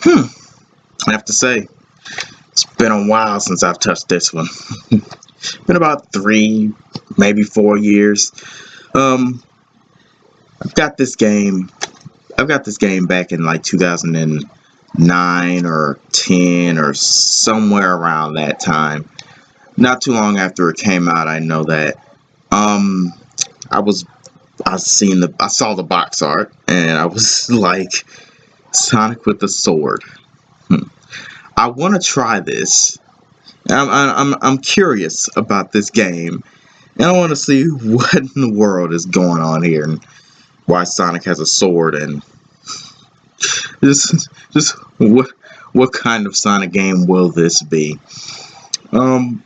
Hmm. I have to say, it's been a while since I've touched this one. Been about 3, maybe 4 years. Um, I've got this game. I've got this game back in like 2009 or 10 or somewhere around that time. Not too long after it came out, I know that. Um, I was I saw the box art and I was like, Sonic with the sword. Hmm. I want to try this. I'm curious about this game, and I want to see what in the world is going on here and why Sonic has a sword and just what kind of Sonic game will this be? Um,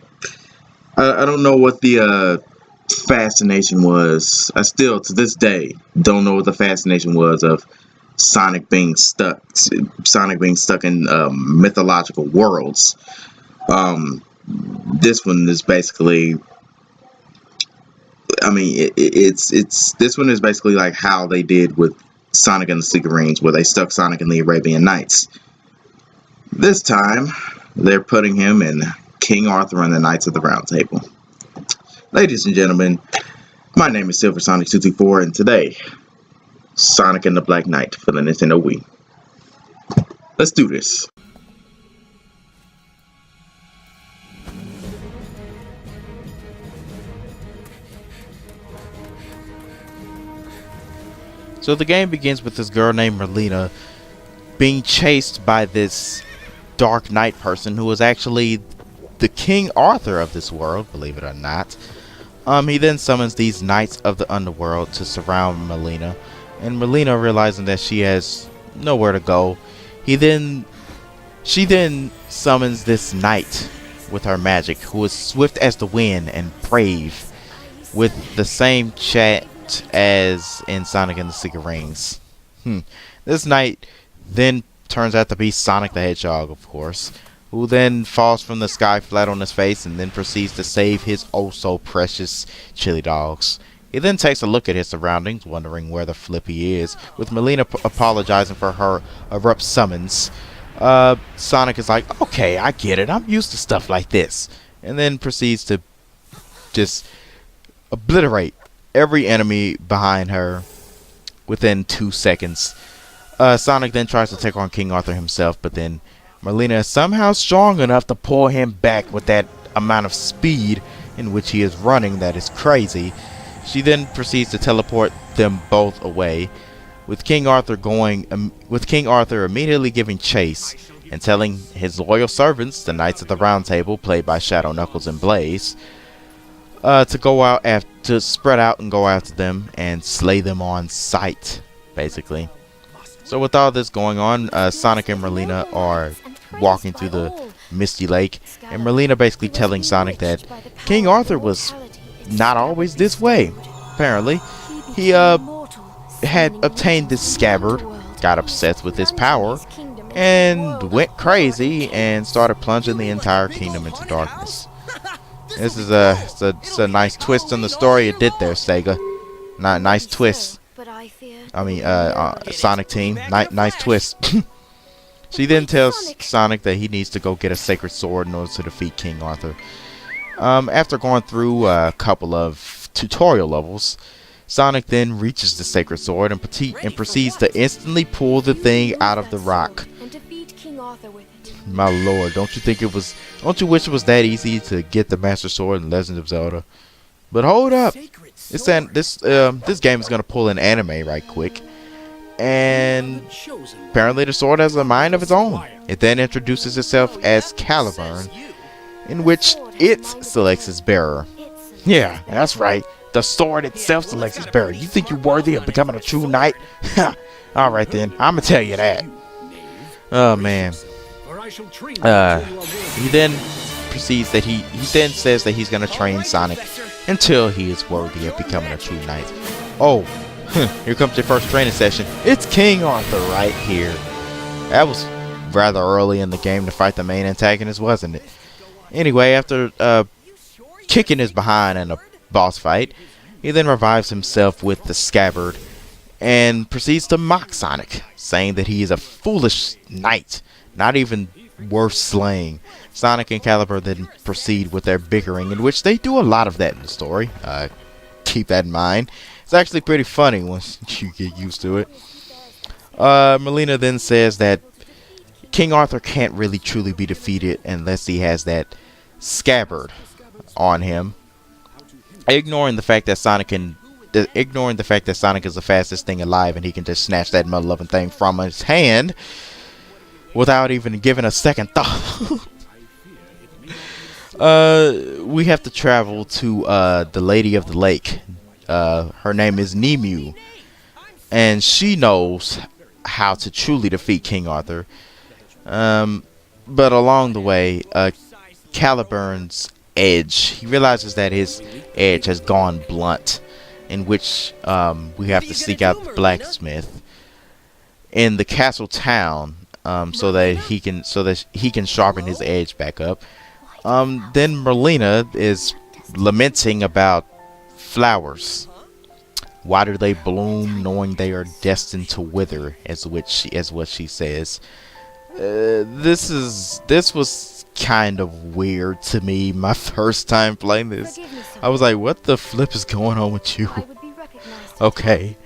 I don't know what the fascination was. I still to this day don't know what the fascination was of Sonic being stuck in mythological worlds. Um, this one is basically, I mean, it's this one is basically like how they did with Sonic and the Secret Rings, where they stuck Sonic in the Arabian Nights. This time, they're putting him in King Arthur and the Knights of the Round Table. Ladies and gentlemen, my name is Silver Sonic 224, and today, Sonic and the Black Knight for the Nintendo Wii. Let's do this. So the game begins with this girl named Merlina being chased by this Dark Knight person who is actually the King Arthur of this world, believe it or not. He then summons these Knights of the Underworld to surround Merlina, and Merlina, realizing that she has nowhere to go, she then summons this knight with her magic, who is swift as the wind and brave, with the same chat as in Sonic and the Secret Rings. This knight then turns out to be Sonic the Hedgehog, of course, who then falls from the sky flat on his face and then proceeds to save his oh so precious chili dogs. He then takes a look at his surroundings, wondering where the flip he is, with Merlina apologizing for her abrupt summons. Sonic is like, okay, I get it, I'm used to stuff like this, and then proceeds to just obliterate every enemy behind her within 2 seconds. Sonic then tries to take on King Arthur himself, but then Merlina is somehow strong enough to pull him back with that amount of speed in which he is running that is crazy. She then proceeds to teleport them both away, with King Arthur immediately giving chase and telling his loyal servants, the Knights of the Round Table, played by Shadow, Knuckles, and Blaze, to spread out and go after them and slay them on sight, basically. So with all this going on, Sonic and Merlina are walking through the Misty Lake, and Merlina basically telling Sonic that King Arthur was not always this way. Apparently, he had obtained this scabbard, got obsessed with his power, and went crazy and started plunging the entire kingdom into darkness. This is a nice twist on the story you did there, Sega. Nice twist. I mean, Sonic team. Nice twist. She then tells Sonic that he needs to go get a sacred sword in order to defeat King Arthur. After going through a couple of tutorial levels, Sonic then reaches the sacred sword and proceeds to instantly pull the thing out of the rock. My lord, don't you wish it was that easy to get the Master Sword in Legend of Zelda? But hold up, this game is gonna pull an anime right quick, and apparently the sword has a mind of its own. It then introduces itself as Caliburn, in which it selects its bearer. Yeah, that's right. The sword itself selects its bearer. You think you're worthy of becoming a true knight? Alright then, I'ma tell you that. Oh man. He then says that he's gonna train Sonic until he is worthy of becoming a true knight. Oh, here comes your first training session. It's King Arthur right here. That was rather early in the game to fight the main antagonist, wasn't it? Anyway, after kicking his behind in a boss fight, he then revives himself with the scabbard and proceeds to mock Sonic, saying that he is a foolish knight, not even worth slaying. Sonic and Calibur then proceed with their bickering, in which they do a lot of that in the story. Keep that in mind. It's actually pretty funny once you get used to it. Melina then says that King Arthur can't really truly be defeated unless he has that scabbard on him. Ignoring the fact that Sonic is the fastest thing alive and he can just snatch that mother-loving thing from his hand without even giving a second thought. We have to travel to the Lady of the Lake. Her name is Nemu, and she knows how to truly defeat King Arthur. But along the way, Caliburn's edge, he realizes that his edge has gone blunt, in which we have to seek out the blacksmith in the castle town, so that he can sharpen his edge back up. Then Merlina is lamenting about flowers. Why do they bloom knowing they are destined to wither, as what she says. This was kind of weird to me my first time playing this. I was like, what the flip is going on with you? Okay.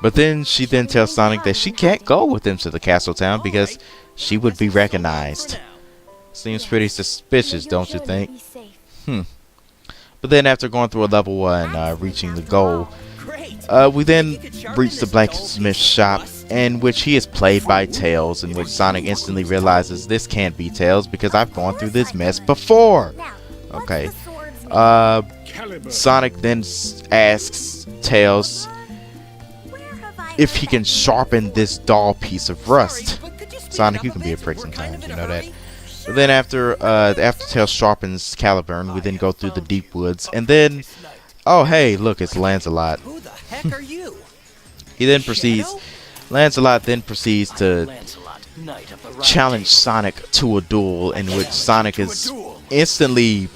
But then she tells Sonic that she can't go with him to the castle town because she would be recognized. Seems pretty suspicious, don't you think? But then after going through a level 1, reaching the goal, we then reach the blacksmith shop, in which he is played by Tails, in which Sonic instantly realizes this can't be Tails because I've gone through this mess before. Okay. Sonic then asks Tails if he can sharpen this dull piece of rust. Sonic, you can be a prick sometimes, you know that. But then after Tails sharpens Calibur, we then go through the deep woods, and then, oh hey, look, it's Lancelot. Who the heck are you? Lancelot then proceeds to challenge Sonic to a duel, in which Sonic is instantly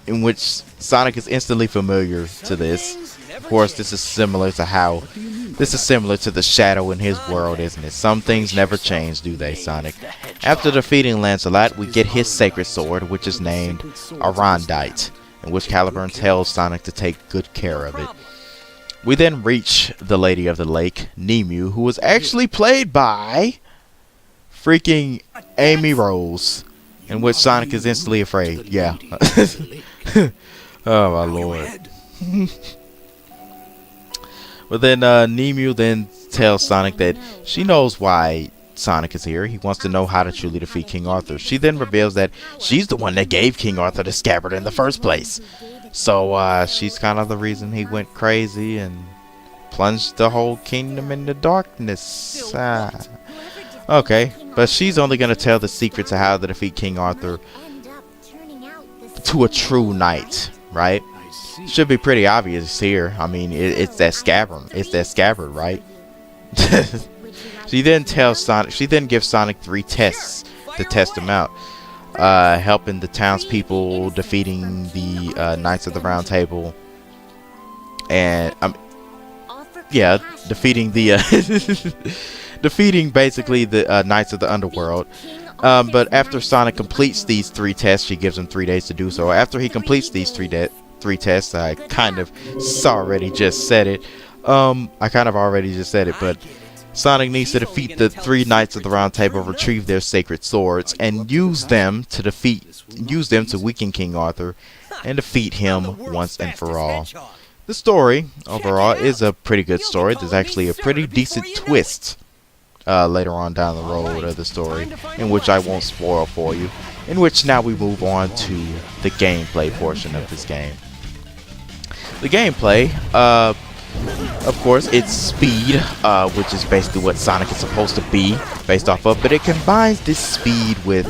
familiar to this. Of course, this is similar to the shadow in his world, isn't it? Some things never change, do they, Sonic? After defeating Lancelot, we get his sacred sword, which is named Arondite, in which Calibur tells Sonic to take good care of it. We then reach the Lady of the Lake, Nemu, who was actually played by freaking Amy Rose, in which Sonic is instantly afraid. Yeah. Oh my lord. But then Nemu then tells Sonic that she knows why Sonic is here. He wants to know how to truly defeat King Arthur. She then reveals that she's the one that gave King Arthur the scabbard in the first place. So she's kind of the reason he went crazy and plunged the whole kingdom into darkness. Okay, but she's only going to tell the secret to how to defeat King Arthur to a true knight, right? Should be pretty obvious here. I mean, it's that scabbard. It's that scabbard, right? She then gives Sonic 3 tests to test him out. Helping the townspeople, defeating the Knights of the Round Table, and defeating basically the Knights of the Underworld. But after Sonic completes these 3 tests, she gives him 3 days to do so. After he completes these 3 tests, I kind of already just said it, but Sonic needs to defeat the 3 Knights of the Round Table, retrieve their sacred swords, and use them to weaken King Arthur and defeat him once and for all. The story overall is a pretty good story. There's actually a pretty decent twist later on down the road of the story, in which I won't spoil for you. In which now we move on to the gameplay portion of this game. The gameplay, of course, it's speed, which is basically what Sonic is supposed to be based off of, but it combines this speed with,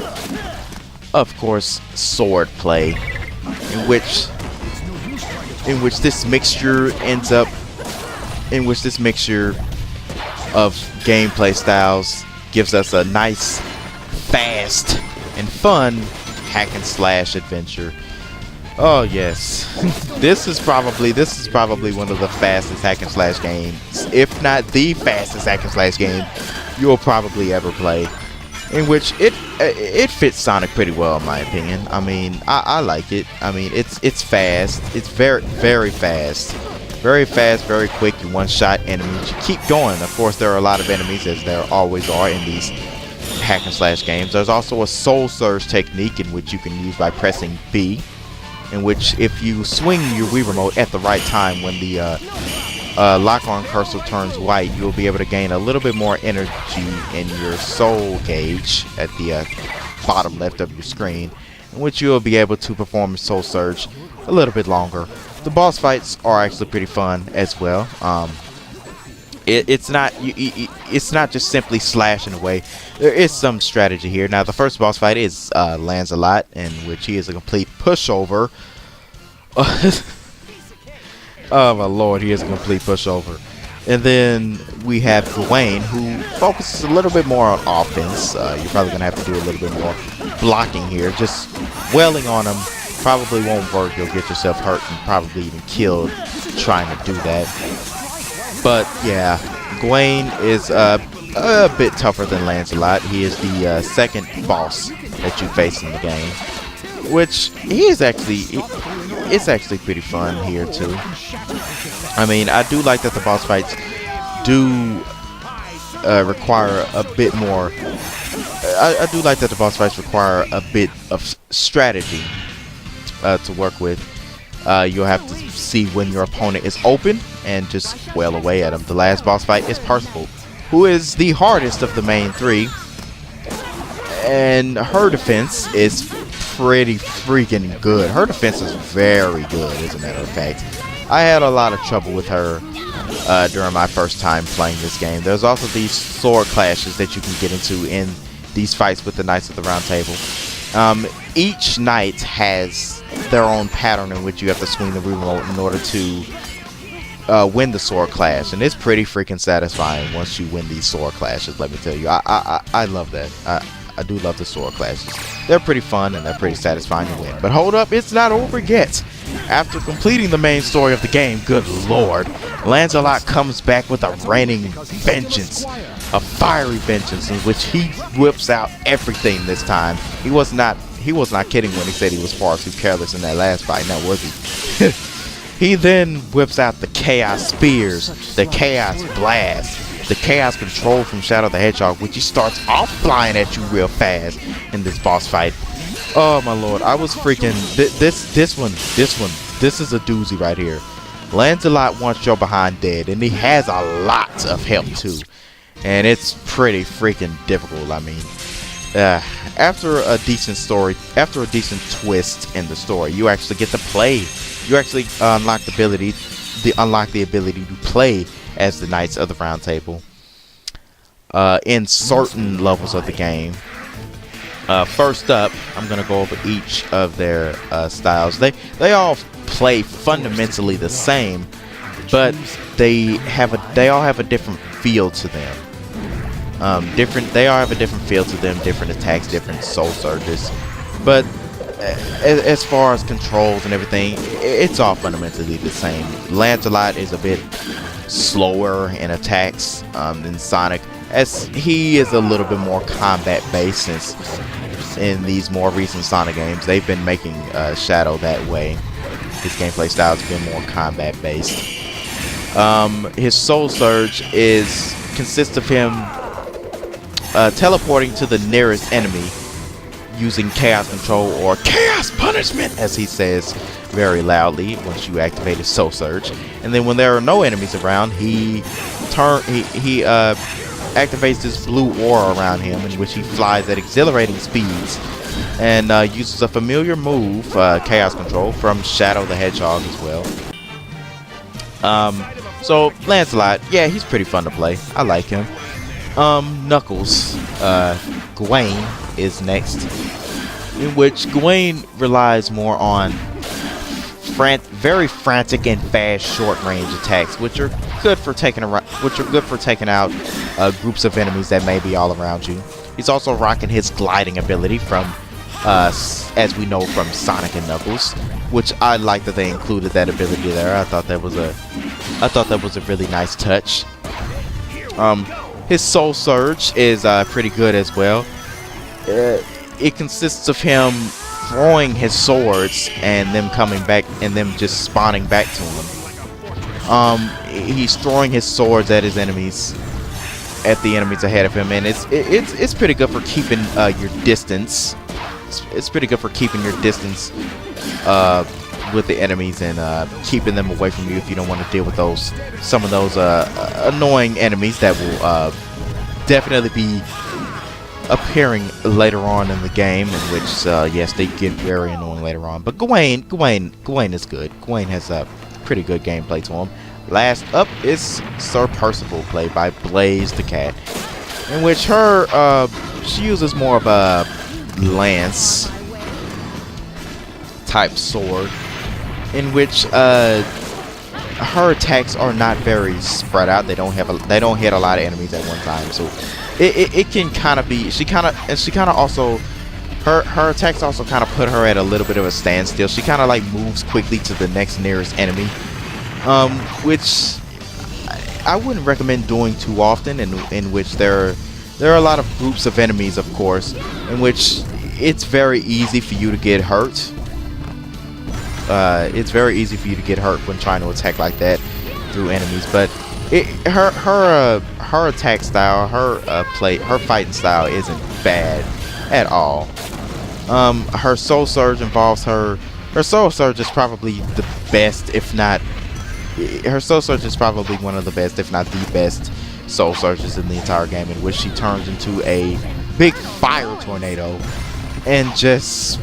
of course, sword play, in which this mixture of gameplay styles gives us a nice, fast, and fun hack and slash adventure. Oh yes, this is probably one of the fastest hack and slash games, if not the fastest hack and slash game you'll probably ever play. In which it fits Sonic pretty well in my opinion. I mean, I like it. I mean, it's fast. It's very fast, very quick. You one shot enemies. You keep going. Of course, there are a lot of enemies, as there always are in these hack and slash games. There's also a soul surge technique in which you can use by pressing B, in which if you swing your Wii remote at the right time when the lock-on cursor turns white, you'll be able to gain a little bit more energy in your soul gauge at the bottom left of your screen, in which you'll be able to perform soul surge a little bit longer. The boss fights are actually pretty fun as well. It's not just simply slashing away. There is some strategy here. Now, the first boss fight is Lancelot, in which he is a complete pushover. Oh my lord, he is a complete pushover. And then we have Gawain, who focuses a little bit more on offense. You're probably going to have to do a little bit more blocking here. Just wailing on him probably won't work. You'll get yourself hurt and probably even killed trying to do that. But yeah, Gawain is a bit tougher than Lancelot. He is the second boss that you face in the game, which it's actually pretty fun here too. I mean, I do like that the boss fights do require a bit more. I do like that the boss fights require a bit of strategy to work with. You'll have to see when your opponent is open and just wail away at him. The last boss fight is Percival, who is the hardest of the main three, and her defense is pretty freaking good. Her defense is very good, as a matter of fact. I had a lot of trouble with her during my first time playing this game. There's also these sword clashes that you can get into in these fights with the Knights of the Round Table. Each knight has their own pattern in which you have to swing the remote in order to win the sword clash, and it's pretty freaking satisfying once you win these sword clashes. Let me tell you, I love that. I do love the sword clashes. They're pretty fun and they're pretty satisfying to win. But hold up, it's not over yet. After completing the main story of the game, good lord, Lancelot comes back with a raining vengeance, a fiery vengeance, in which he whips out everything this time. He was not kidding when he said he was far too careless in that last fight, now was he? He then whips out the Chaos Spears, the Chaos Blast, the Chaos Control from Shadow the Hedgehog, which he starts off flying at you real fast in this boss fight. Oh my lord, I was freaking this is a doozy right here. Lancelot wants your behind dead, and he has a lot of health too, and it's pretty freaking difficult. I mean, after a decent twist in the story, you actually get to play. You actually unlock the ability to play as the Knights of the Round Table in certain levels of the game. First up, I'm gonna go over each of their styles. They all play fundamentally the same, but they all have a different feel to them. They all have a different feel to them, different attacks, different soul surges. But as far as controls and everything, it's all fundamentally the same. Lancelot is a bit slower in attacks than Sonic, as he is a little bit more combat based, since in these more recent Sonic games they've been making Shadow that way. His gameplay style has been more combat based. His soul surge consists of him teleporting to the nearest enemy using Chaos Control, or Chaos Punishment, as he says very loudly once you activate his soul surge. And then when there are no enemies around, he activates this blue aura around him, in which he flies at exhilarating speeds, and uses a familiar move, Chaos Control, from Shadow the Hedgehog as well. So Lancelot, yeah, he's pretty fun to play. I like him. Knuckles, Gawain is next, in which Gawain relies more on very frantic and fast short-range attacks, which are good for taking out groups of enemies that may be all around you. He's also rocking his gliding ability from as we know from Sonic and Knuckles, which I like that they included that ability there. I thought that was a really nice touch. His Soul Surge is pretty good as well. It consists of him throwing his swords and them coming back and them just spawning back to him. He's throwing his swords at his enemies, at the enemies ahead of him, and it's pretty good for keeping your distance. It's pretty good for keeping your distance with the enemies and keeping them away from you if you don't want to deal with some of those annoying enemies that will definitely be appearing later on in the game, in which yes, they get very annoying later on. But Gawain is good. Gawain has a pretty good gameplay to him. Last up is Sir Percival, played by Blaze the Cat, in which she uses more of a lance type sword, in which her attacks are not very spread out. They don't hit a lot of enemies at one time, so it can kind of be. She kind of also her attacks also kind of put her at a little bit of a standstill. She kind of like moves quickly to the next nearest enemy, which I wouldn't recommend doing too often. In which there are a lot of groups of enemies, of course, in which it's very easy for you to get hurt. It's very easy for you to get hurt when trying to attack like that through enemies. But her attack style, her fighting style isn't bad at all. Her Soul Surge involves her Soul Surge is probably the best, if not. Her Soul Surge is probably one of the best, if not the best, Soul Surges in the entire game, in which she turns into a big fire tornado and just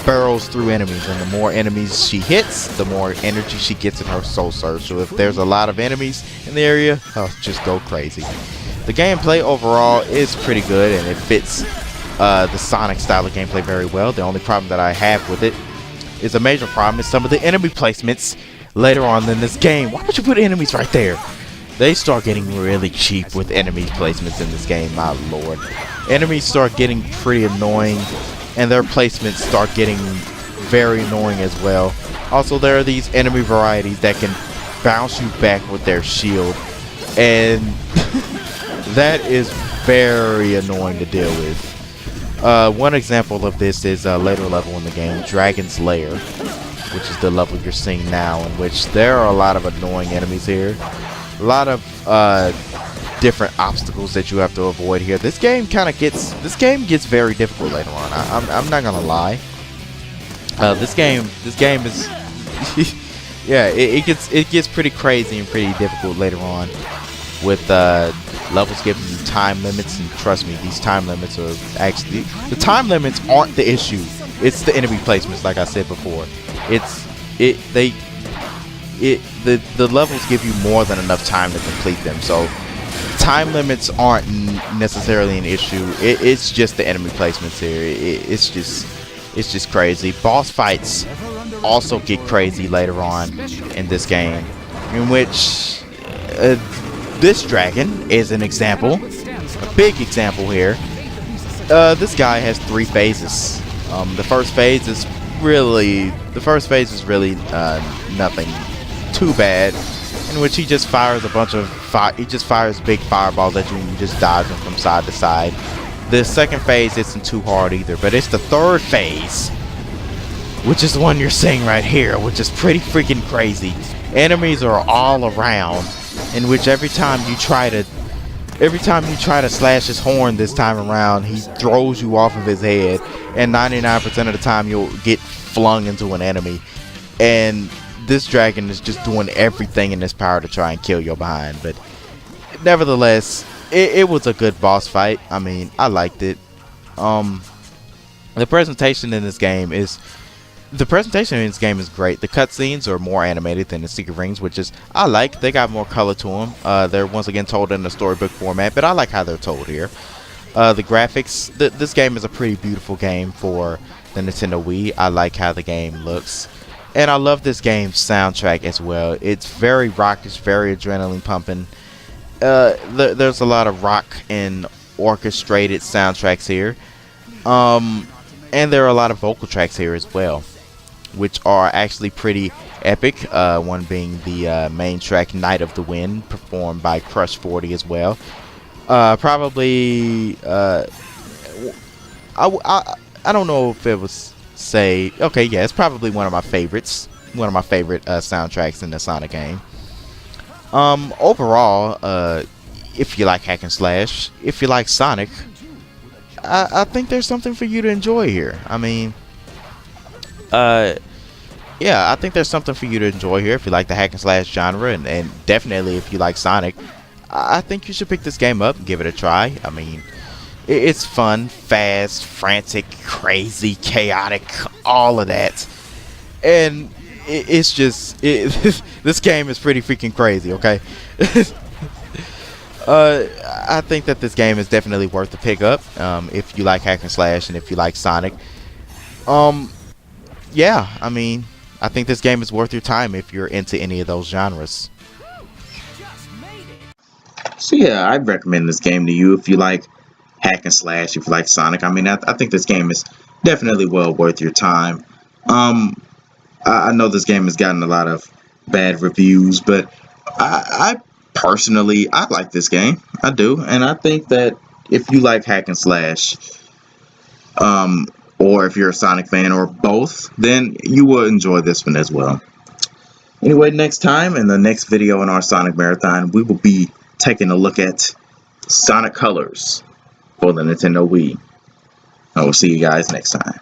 barrels through enemies, and the more enemies she hits, the more energy she gets in her Soul Surge. So if there's a lot of enemies in the area, just go crazy. The gameplay overall is pretty good, and it fits the Sonic style of gameplay very well. The only problem that I have with it is a major problem is some of the enemy placements later on in this game. Why would you put enemies right there? They start getting really cheap with enemy placements in this game, my lord. Enemies start getting pretty annoying, and their placements start getting very annoying as well. Also, there are these enemy varieties that can bounce you back with their shield, and that is very annoying to deal with. One example of this is a later level in the game, Dragon's Lair, which is the level you're seeing now, in which there are a lot of annoying enemies here. A lot of different obstacles that you have to avoid here. This game gets very difficult later on. I'm not gonna lie. This game is yeah, it gets pretty crazy and pretty difficult later on, with levels giving you time limits. And trust me, these time limits are actually, the time limits aren't the issue. It's the enemy placements, like I said before. The levels give you more than enough time to complete them, so time limits aren't necessarily an issue. It's just the enemy placements here. It's just crazy. Boss fights also get crazy later on in this game, in which this dragon is an example, a big example here. This guy has 3 phases. The first phase is really nothing too bad, in which he just fires a bunch of he just fires big fireballs at you, and you just dodge them from side to side. The second phase isn't too hard either, but it's the third phase, which is the one you're seeing right here, which is pretty freaking crazy. Enemies are all around, in which every time you try to slash his horn this time around, he throws you off of his head, and 99% of the time you'll get flung into an enemy. And this dragon is just doing everything in his power to try and kill your behind. But nevertheless, it was a good boss fight. I mean, I liked it. The presentation in this game is great. The cutscenes are more animated than the Secret Rings, which is I like. They got more color to them. They're once again told in the storybook format, but I like how they're told here. The graphics, this game is a pretty beautiful game for the Nintendo Wii. I like how the game looks, and I love this game's soundtrack as well. It's very rockish, very adrenaline pumping. There's a lot of rock and orchestrated soundtracks here. And there are a lot of vocal tracks here as well, which are actually pretty epic. One being the main track, Night of the Wind, performed by Crush 40 as well. Probably, I don't know if it was say, okay, yeah, it's probably one of my favorites. One of my favorite soundtracks in the Sonic game. Overall, if you like hack and slash, if you like Sonic, I think there's something for you to enjoy here. I mean, yeah, I think there's something for you to enjoy here if you like the hack and slash genre, and definitely if you like Sonic. I think you should pick this game up and give it a try. I mean, it's fun, fast, frantic, crazy, chaotic, all of that. And it's just, this game is pretty freaking crazy, okay? I think that this game is definitely worth the pick up if you like hack and slash and if you like Sonic. Yeah, I mean, I think this game is worth your time if you're into any of those genres. So yeah, I'd recommend this game to you if you like hack and slash, if you like Sonic. I mean, I think this game is definitely well worth your time. I know this game has gotten a lot of bad reviews, but I personally, I like this game. I do, and I think that if you like hack and slash, or if you're a Sonic fan, or both, then you will enjoy this one as well. Anyway, next time in the next video in our Sonic Marathon, we will be taking a look at Sonic Colors for the Nintendo Wii. I will see you guys next time.